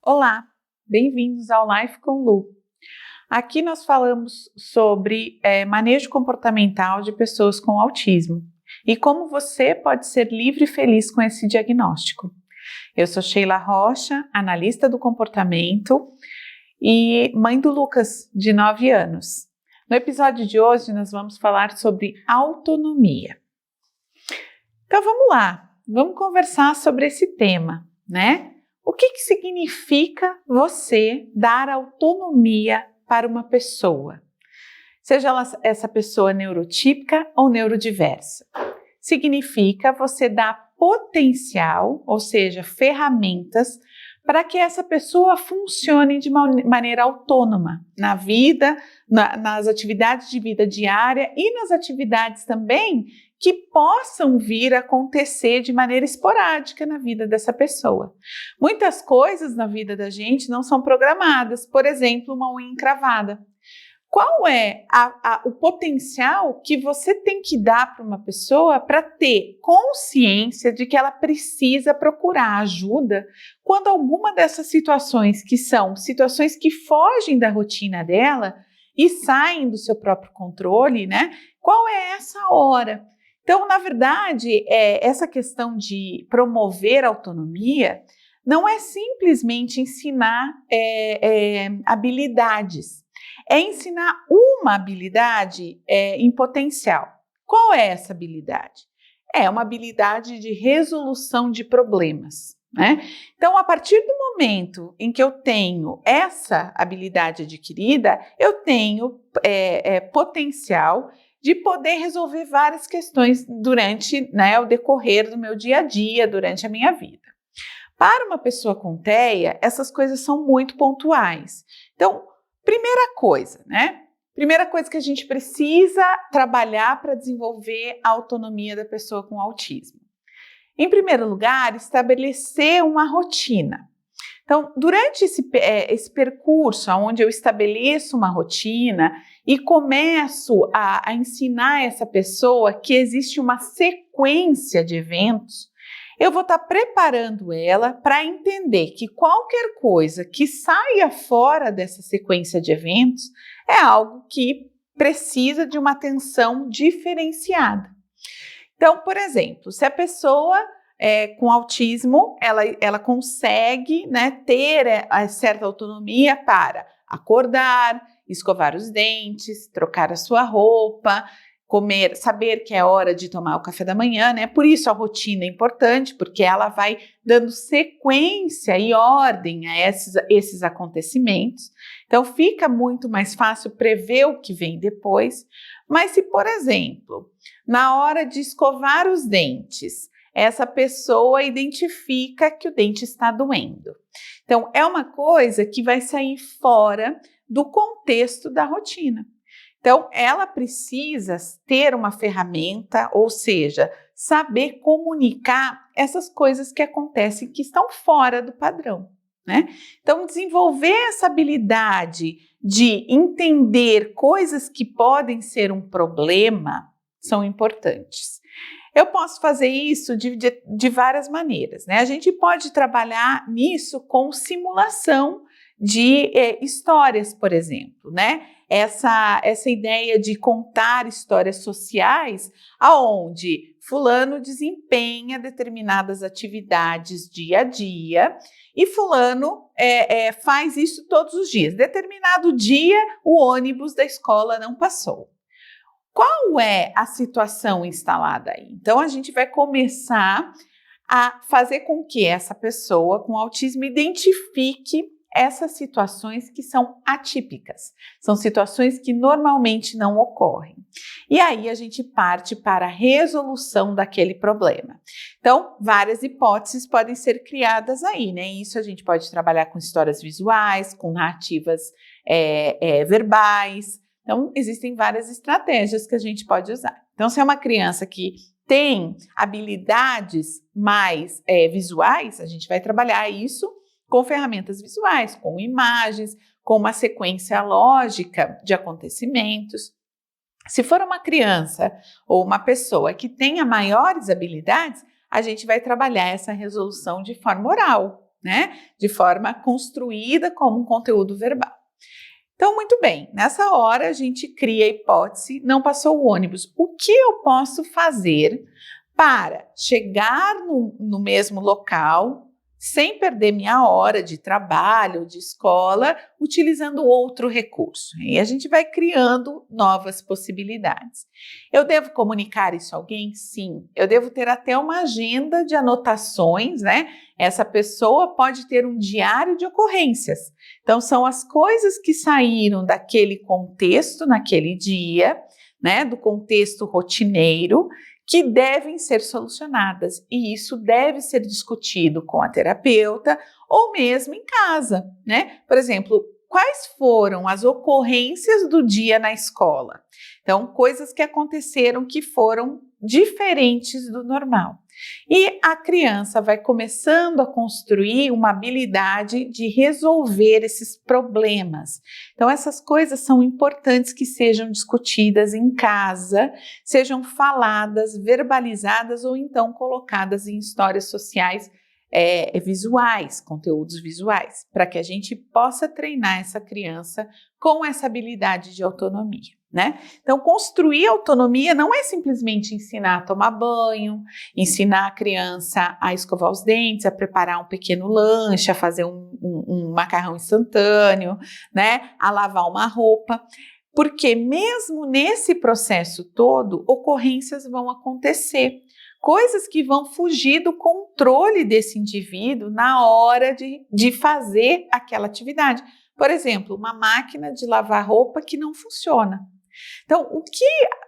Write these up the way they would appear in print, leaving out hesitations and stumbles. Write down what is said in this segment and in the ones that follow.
Olá, bem-vindos ao Life com Lu. Aqui nós falamos sobre manejo comportamental de pessoas com autismo e como você pode ser livre e feliz com esse diagnóstico. Eu sou Sheila Rocha, analista do comportamento e mãe do Lucas, de 9 anos. No episódio de hoje nós vamos falar sobre autonomia. Então vamos lá, vamos conversar sobre esse tema, né? O que significa você dar autonomia para uma pessoa? Seja essa pessoa neurotípica ou neurodiversa. Significa você dar potencial, ou seja, ferramentas, para que essa pessoa funcione de maneira autônoma na vida, nas atividades de vida diária e nas atividades também que possam vir a acontecer de maneira esporádica na vida dessa pessoa. Muitas coisas na vida da gente não são programadas, por exemplo, uma unha encravada. Qual é o potencial que você tem que dar para uma pessoa para ter consciência de que ela precisa procurar ajuda quando alguma dessas situações, que são situações que fogem da rotina dela e saem do seu próprio controle, né? Qual é essa hora? Então, na verdade, essa questão de promover a autonomia não é simplesmente ensinar habilidades, é ensinar uma habilidade em potencial. Qual é essa habilidade? É uma habilidade de resolução de problemas, né? Então, a partir do momento em que eu tenho essa habilidade adquirida, eu tenho potencial de poder resolver várias questões durante o decorrer do meu dia a dia, durante a minha vida. Para uma pessoa com TEA, essas coisas são muito pontuais. Então, primeira coisa que a gente precisa trabalhar para desenvolver a autonomia da pessoa com autismo. Em primeiro lugar, estabelecer uma rotina. Então, durante esse percurso, onde eu estabeleço uma rotina e começo a ensinar essa pessoa que existe uma sequência de eventos, eu vou estar preparando ela para entender que qualquer coisa que saia fora dessa sequência de eventos é algo que precisa de uma atenção diferenciada. Então, por exemplo, se a pessoa com autismo, ela consegue ter certa autonomia para acordar, escovar os dentes, trocar a sua roupa, comer, saber que é hora de tomar o café da manhã, né? Por isso a rotina é importante, porque ela vai dando sequência e ordem a esses acontecimentos. Então fica muito mais fácil prever o que vem depois. Mas se, por exemplo, na hora de escovar os dentes, essa pessoa identifica que o dente está doendo. Então, é uma coisa que vai sair fora do contexto da rotina. Então, ela precisa ter uma ferramenta, ou seja, saber comunicar essas coisas que acontecem que estão fora do padrão, né? Então, desenvolver essa habilidade de entender coisas que podem ser um problema são importantes. Eu posso fazer isso de várias maneiras, né? A gente pode trabalhar nisso com simulação de histórias, por exemplo, né? Essa ideia de contar histórias sociais aonde fulano desempenha determinadas atividades dia a dia e fulano faz isso todos os dias. Determinado dia o ônibus da escola não passou. Qual é a situação instalada aí? Então, a gente vai começar a fazer com que essa pessoa com autismo identifique essas situações que são atípicas, são situações que normalmente não ocorrem. E aí a gente parte para a resolução daquele problema. Então, várias hipóteses podem ser criadas aí, né? Isso a gente pode trabalhar com histórias visuais, com narrativas verbais. Então, existem várias estratégias que a gente pode usar. Então, se é uma criança que tem habilidades mais visuais, a gente vai trabalhar isso com ferramentas visuais, com imagens, com uma sequência lógica de acontecimentos. Se for uma criança ou uma pessoa que tenha maiores habilidades, a gente vai trabalhar essa resolução de forma oral, né? De forma construída como um conteúdo verbal. Então, muito bem, nessa hora a gente cria a hipótese, não passou o ônibus. O que eu posso fazer para chegar no mesmo local, sem perder minha hora de trabalho, de escola, utilizando outro recurso? E a gente vai criando novas possibilidades. Eu devo comunicar isso a alguém? Sim. Eu devo ter até uma agenda de anotações, né? Essa pessoa pode ter um diário de ocorrências. Então, são as coisas que saíram daquele contexto, naquele dia, né? Do contexto rotineiro, que devem ser solucionadas, e isso deve ser discutido com a terapeuta ou mesmo em casa, né? Por exemplo, quais foram as ocorrências do dia na escola? Então, coisas que aconteceram que foram diferentes do normal. E a criança vai começando a construir uma habilidade de resolver esses problemas. Então, essas coisas são importantes que sejam discutidas em casa, sejam faladas, verbalizadas ou então colocadas em histórias sociais visuais, conteúdos visuais, para que a gente possa treinar essa criança com essa habilidade de autonomia, né? Então, construir autonomia não é simplesmente ensinar a tomar banho, ensinar a criança a escovar os dentes, a preparar um pequeno lanche, a fazer um macarrão instantâneo, né? A lavar uma roupa. Porque mesmo nesse processo todo, ocorrências vão acontecer. Coisas que vão fugir do controle desse indivíduo na hora de fazer aquela atividade. Por exemplo, uma máquina de lavar roupa que não funciona. Então,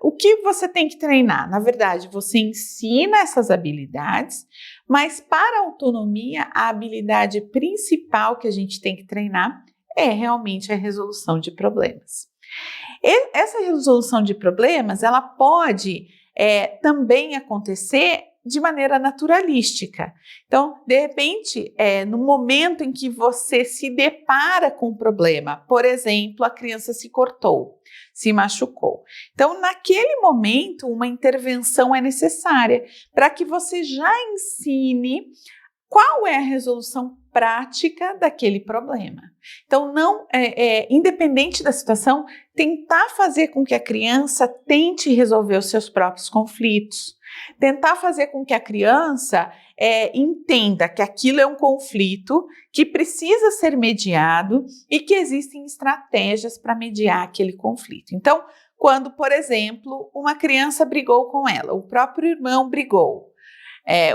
o que você tem que treinar? Na verdade, você ensina essas habilidades, mas para a autonomia, a habilidade principal que a gente tem que treinar é realmente a resolução de problemas. Essa resolução de problemas, ela pode também acontecer de maneira naturalística. Então, de repente, no momento em que você se depara com um problema, por exemplo, a criança se cortou, se machucou. Então, naquele momento, uma intervenção é necessária para que você já ensine qual é a resolução prática daquele problema. Então, não, independente da situação, tentar fazer com que a criança tente resolver os seus próprios conflitos, tentar fazer com que a criança entenda que aquilo é um conflito que precisa ser mediado e que existem estratégias para mediar aquele conflito. Então, quando, por exemplo, uma criança brigou com ela, o próprio irmão brigou,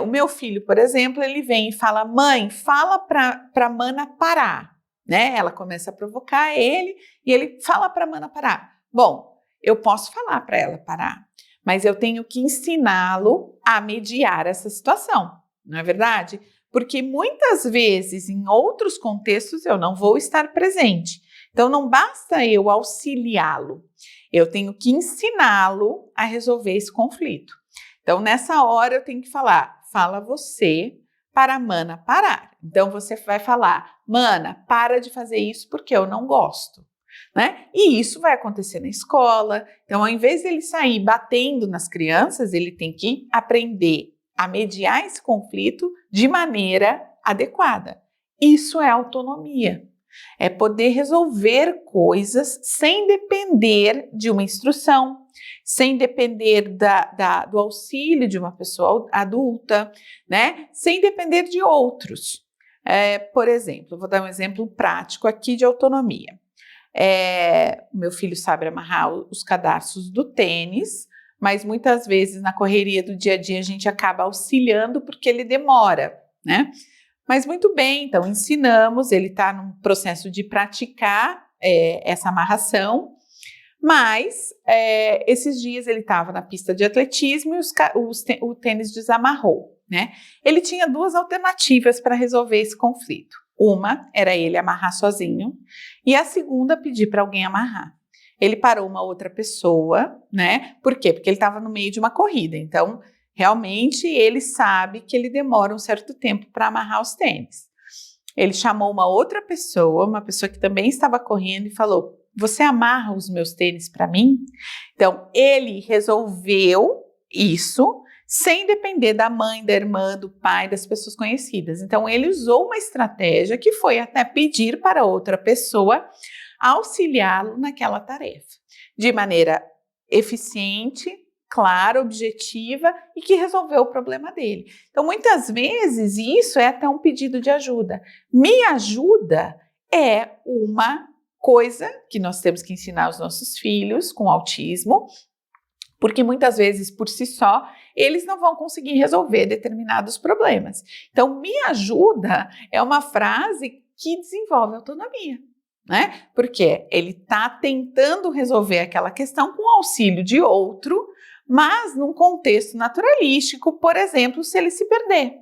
o meu filho, por exemplo, ele vem e fala: mãe, fala para a mana parar, né? Ela começa a provocar ele e ele fala para a mana parar. Bom, eu posso falar para ela parar, mas eu tenho que ensiná-lo a mediar essa situação, não é verdade? Porque muitas vezes, em outros contextos, eu não vou estar presente. Então, não basta eu auxiliá-lo, eu tenho que ensiná-lo a resolver esse conflito. Então, nessa hora eu tenho que falar: fala você para a mana parar. Então, você vai falar: mana, para de fazer isso porque eu não gosto, né? E isso vai acontecer na escola. Então, ao invés dele sair batendo nas crianças, ele tem que aprender a mediar esse conflito de maneira adequada. Isso é autonomia. É poder resolver coisas sem depender de uma instrução, sem depender do auxílio de uma pessoa adulta, né? Sem depender de outros. Por exemplo, vou dar um exemplo prático aqui de autonomia. Meu filho sabe amarrar os cadarços do tênis, mas muitas vezes na correria do dia a dia a gente acaba auxiliando porque ele demora, né? Mas muito bem, então ensinamos, ele está num processo de praticar essa amarração, mas esses dias ele estava na pista de atletismo e o tênis desamarrou, né? Ele tinha duas alternativas para resolver esse conflito. Uma era ele amarrar sozinho e a segunda pedir para alguém amarrar. Ele parou uma outra pessoa, né? Por quê? Porque ele estava no meio de uma corrida, então realmente ele sabe que ele demora um certo tempo para amarrar os tênis. Ele chamou uma outra pessoa, uma pessoa que também estava correndo e falou: você amarra os meus tênis para mim? Então ele resolveu isso sem depender da mãe, da irmã, do pai, das pessoas conhecidas. Então, ele usou uma estratégia que foi até pedir para outra pessoa auxiliá-lo naquela tarefa, de maneira eficiente, clara, objetiva e que resolveu o problema dele. Então, muitas vezes, isso é até um pedido de ajuda. Me ajuda é uma coisa que nós temos que ensinar aos nossos filhos com autismo, porque muitas vezes, por si só, eles não vão conseguir resolver determinados problemas. Então, me ajuda é uma frase que desenvolve autonomia, né? Porque ele está tentando resolver aquela questão com o auxílio de outro, mas num contexto naturalístico, por exemplo, se ele se perder.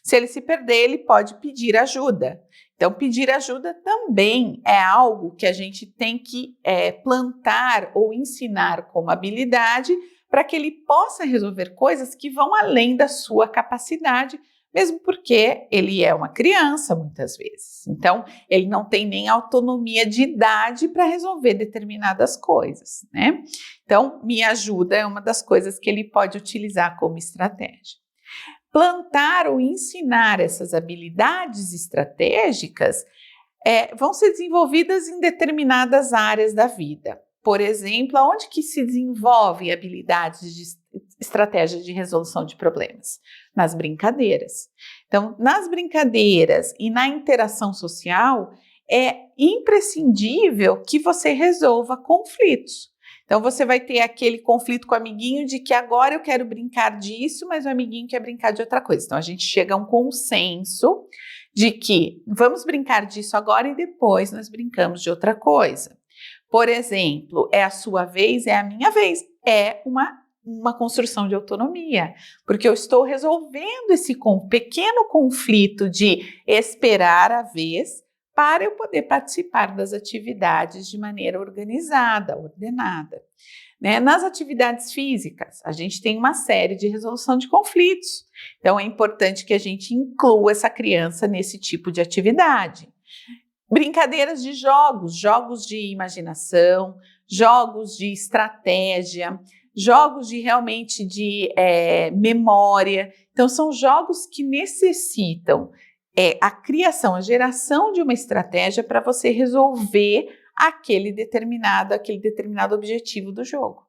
Se ele se perder, ele pode pedir ajuda. Então, pedir ajuda também é algo que a gente tem que plantar ou ensinar como habilidade para que ele possa resolver coisas que vão além da sua capacidade, mesmo porque ele é uma criança muitas vezes. Então, ele não tem nem autonomia de idade para resolver determinadas coisas, né? Então, me ajuda é uma das coisas que ele pode utilizar como estratégia. Plantar ou ensinar essas habilidades estratégicas vão ser desenvolvidas em determinadas áreas da vida. Por exemplo, aonde que se desenvolvem habilidades de estratégias de resolução de problemas? Nas brincadeiras. Então, nas brincadeiras e na interação social, é imprescindível que você resolva conflitos. Então, você vai ter aquele conflito com o amiguinho de que agora eu quero brincar disso, mas o amiguinho quer brincar de outra coisa. Então, a gente chega a um consenso de que vamos brincar disso agora e depois nós brincamos de outra coisa. Por exemplo, é a sua vez, é a minha vez. É uma construção de autonomia, porque eu estou resolvendo esse pequeno conflito de esperar a vez para eu poder participar das atividades de maneira organizada, ordenada. Né? Nas atividades físicas, a gente tem uma série de resolução de conflitos. Então, é importante que a gente inclua essa criança nesse tipo de atividade. Brincadeiras de jogos de imaginação, jogos de estratégia, jogos de realmente de memória. Então, são jogos que necessitam a criação, a geração de uma estratégia para você resolver aquele determinado objetivo do jogo.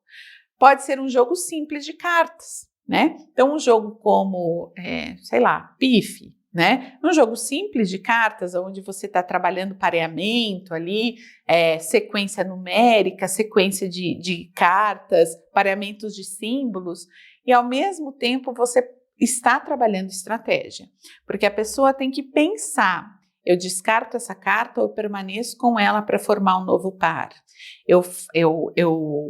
Pode ser um jogo simples de cartas, né? Então, um jogo como, pife, né? Um jogo simples de cartas, onde você está trabalhando pareamento ali, sequência numérica, sequência de cartas, pareamentos de símbolos, e ao mesmo tempo você está trabalhando estratégia, porque a pessoa tem que pensar, eu descarto essa carta ou eu permaneço com ela para formar um novo par, eu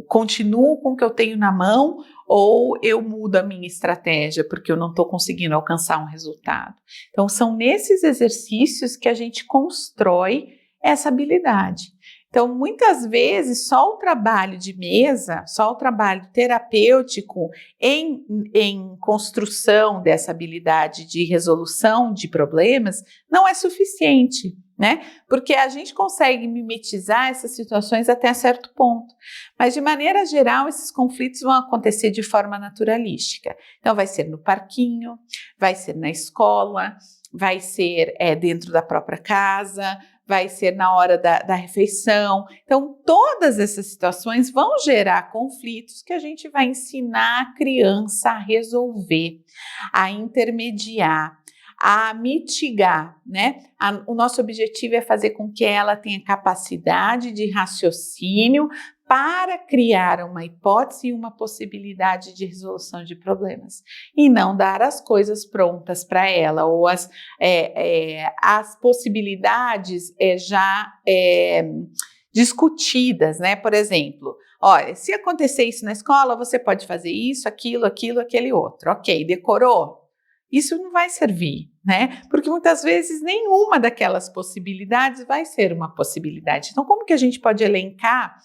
continuo com o que eu tenho na mão ou eu mudo a minha estratégia porque eu não estou conseguindo alcançar um resultado. Então são nesses exercícios que a gente constrói essa habilidade. Então, muitas vezes, só o trabalho de mesa, só o trabalho terapêutico em construção dessa habilidade de resolução de problemas não é suficiente, né? Porque a gente consegue mimetizar essas situações até certo ponto, mas de maneira geral esses conflitos vão acontecer de forma naturalística. Então vai ser no parquinho, vai ser na escola, vai ser dentro da própria casa, vai ser na hora da refeição. Então, todas essas situações vão gerar conflitos que a gente vai ensinar a criança a resolver, a intermediar, a mitigar, né? O nosso objetivo é fazer com que ela tenha capacidade de raciocínio para criar uma hipótese e uma possibilidade de resolução de problemas, e não dar as coisas prontas para ela, ou as possibilidades já discutidas, né? Por exemplo, olha, se acontecer isso na escola, você pode fazer isso, aquilo, aquele outro. Ok, decorou? Isso não vai servir, né? Porque muitas vezes nenhuma daquelas possibilidades vai ser uma possibilidade. Então, como que a gente pode elencar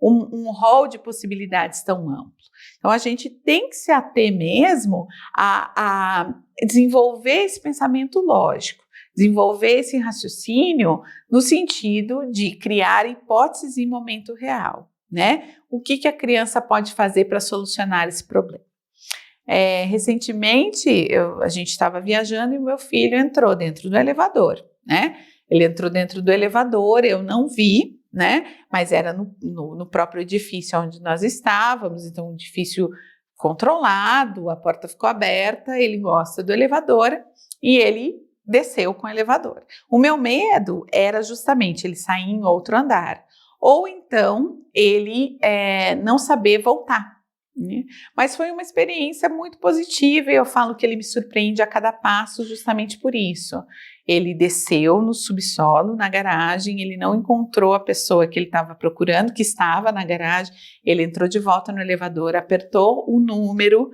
um rol de possibilidades tão amplo? Então, a gente tem que se ater mesmo a desenvolver esse pensamento lógico, desenvolver esse raciocínio no sentido de criar hipóteses em momento real, né? O que a criança pode fazer para solucionar esse problema? Recentemente, a gente estava viajando e o meu filho entrou dentro do elevador, né? Ele entrou dentro do elevador, eu não vi, né? Mas era no próprio edifício onde nós estávamos, então um edifício controlado, a porta ficou aberta, ele gosta do elevador e ele desceu com o elevador. O meu medo era justamente ele sair em outro andar, ou então ele não saber voltar. Mas foi uma experiência muito positiva e eu falo que ele me surpreende a cada passo justamente por isso. Ele desceu no subsolo, na garagem, ele não encontrou a pessoa que ele estava procurando, que estava na garagem, ele entrou de volta no elevador, apertou o número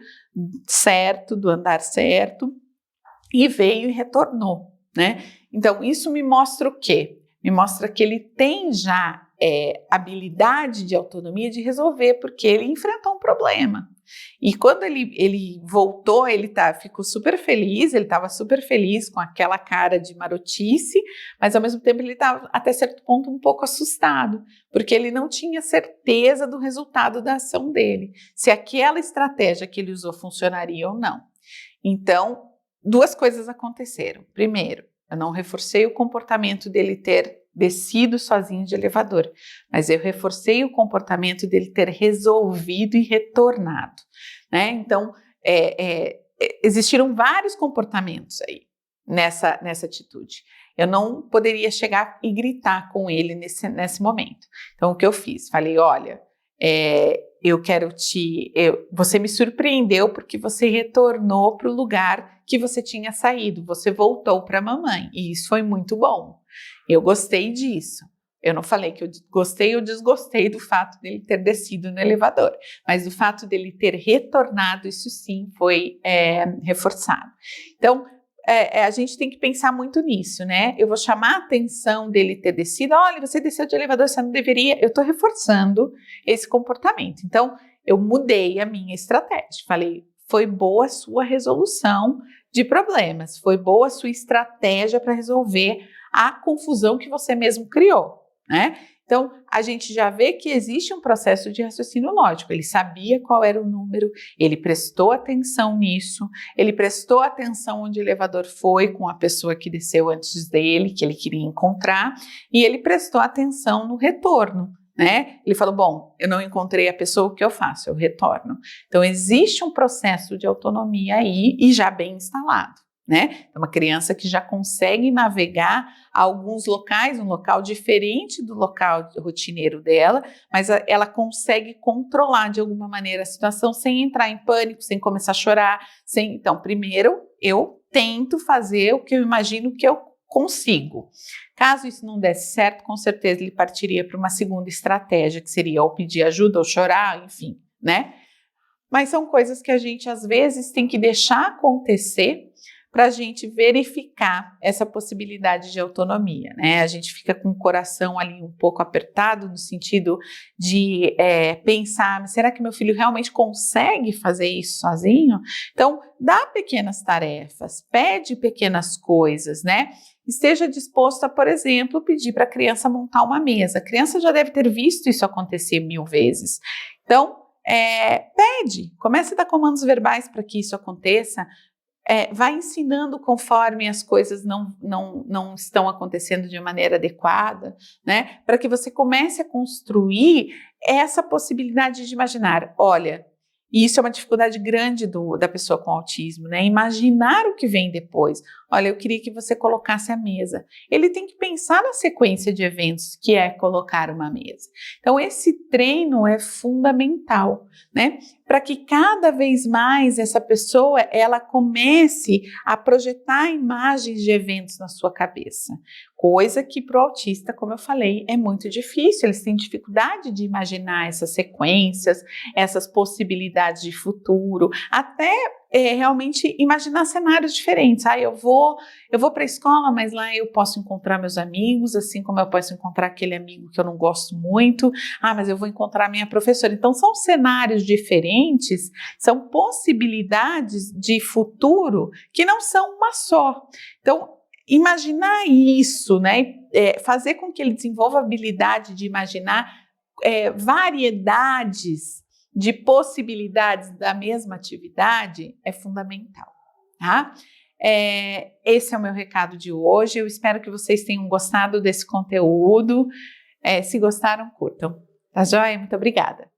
certo, do andar certo, e veio e retornou, né? Então, isso me mostra o quê? Me mostra que ele tem já habilidade de autonomia de resolver, porque ele enfrentou um problema. E quando ele voltou, ele ficou super feliz, ele estava super feliz com aquela cara de marotice, mas ao mesmo tempo ele estava até certo ponto um pouco assustado, porque ele não tinha certeza do resultado da ação dele, se aquela estratégia que ele usou funcionaria ou não. Então, duas coisas aconteceram. Primeiro, eu não reforcei o comportamento dele ter descido sozinho de elevador, mas eu reforcei o comportamento dele ter resolvido e retornado, né? Então, existiram vários comportamentos aí nessa atitude. Eu não poderia chegar e gritar com ele nesse momento. Então, o que eu fiz? Falei, olha, eu quero você me surpreendeu porque você retornou para o lugar que você tinha saído, você voltou para a mamãe, e isso foi muito bom. Eu gostei disso. Eu não falei que eu gostei ou desgostei do fato dele ter descido no elevador, mas o fato dele ter retornado, isso sim foi reforçado. Então, a gente tem que pensar muito nisso, né? Eu vou chamar a atenção dele ter descido. Olha, você desceu de elevador, você não deveria. Eu estou reforçando esse comportamento. Então, eu mudei a minha estratégia. Falei, foi boa a sua resolução de problemas, foi boa a sua estratégia para resolver a confusão que você mesmo criou, né? Então, a gente já vê que existe um processo de raciocínio lógico. Ele sabia qual era o número, ele prestou atenção nisso, ele prestou atenção onde o elevador foi com a pessoa que desceu antes dele, que ele queria encontrar, e ele prestou atenção no retorno, né? Ele falou, bom, eu não encontrei a pessoa, o que eu faço? Eu retorno. Então, existe um processo de autonomia aí e já bem instalado, né? É uma criança que já consegue navegar a alguns locais, um local diferente do local rotineiro dela, mas ela consegue controlar de alguma maneira a situação sem entrar em pânico, sem começar a chorar. Então, primeiro, eu tento fazer o que eu imagino que eu consigo. Caso isso não desse certo, com certeza ele partiria para uma segunda estratégia, que seria ou pedir ajuda ou chorar, enfim, né? Mas são coisas que a gente às vezes tem que deixar acontecer para a gente verificar essa possibilidade de autonomia, né? A gente fica com o coração ali um pouco apertado no sentido de pensar, será que meu filho realmente consegue fazer isso sozinho? Então, dá pequenas tarefas, pede pequenas coisas, né? Esteja disposto a, por exemplo, pedir para a criança montar uma mesa. A criança já deve ter visto isso acontecer 1000 vezes. Então, pede, comece a dar comandos verbais para que isso aconteça. Vai ensinando conforme as coisas não estão acontecendo de maneira adequada, né? Para que você comece a construir essa possibilidade de imaginar, olha, e isso é uma dificuldade grande da pessoa com autismo, né? Imaginar o que vem depois. Olha, eu queria que você colocasse a mesa. Ele tem que pensar na sequência de eventos que é colocar uma mesa. Então, esse treino é fundamental, né? Para que cada vez mais essa pessoa, ela comece a projetar imagens de eventos na sua cabeça. Coisa que para o autista, como eu falei, é muito difícil. Eles têm dificuldade de imaginar essas sequências, essas possibilidades de futuro, até realmente imaginar cenários diferentes. Eu vou para a escola, mas lá eu posso encontrar meus amigos, assim como eu posso encontrar aquele amigo que eu não gosto muito. Mas eu vou encontrar minha professora. Então, são cenários diferentes, são possibilidades de futuro que não são uma só. Então, imaginar isso, né? Fazer com que ele desenvolva a habilidade de imaginar variedades de possibilidades da mesma atividade é fundamental, tá? Esse é o meu recado de hoje. Eu espero que vocês tenham gostado desse conteúdo. Se gostaram, curtam. Tá joia? Muito obrigada.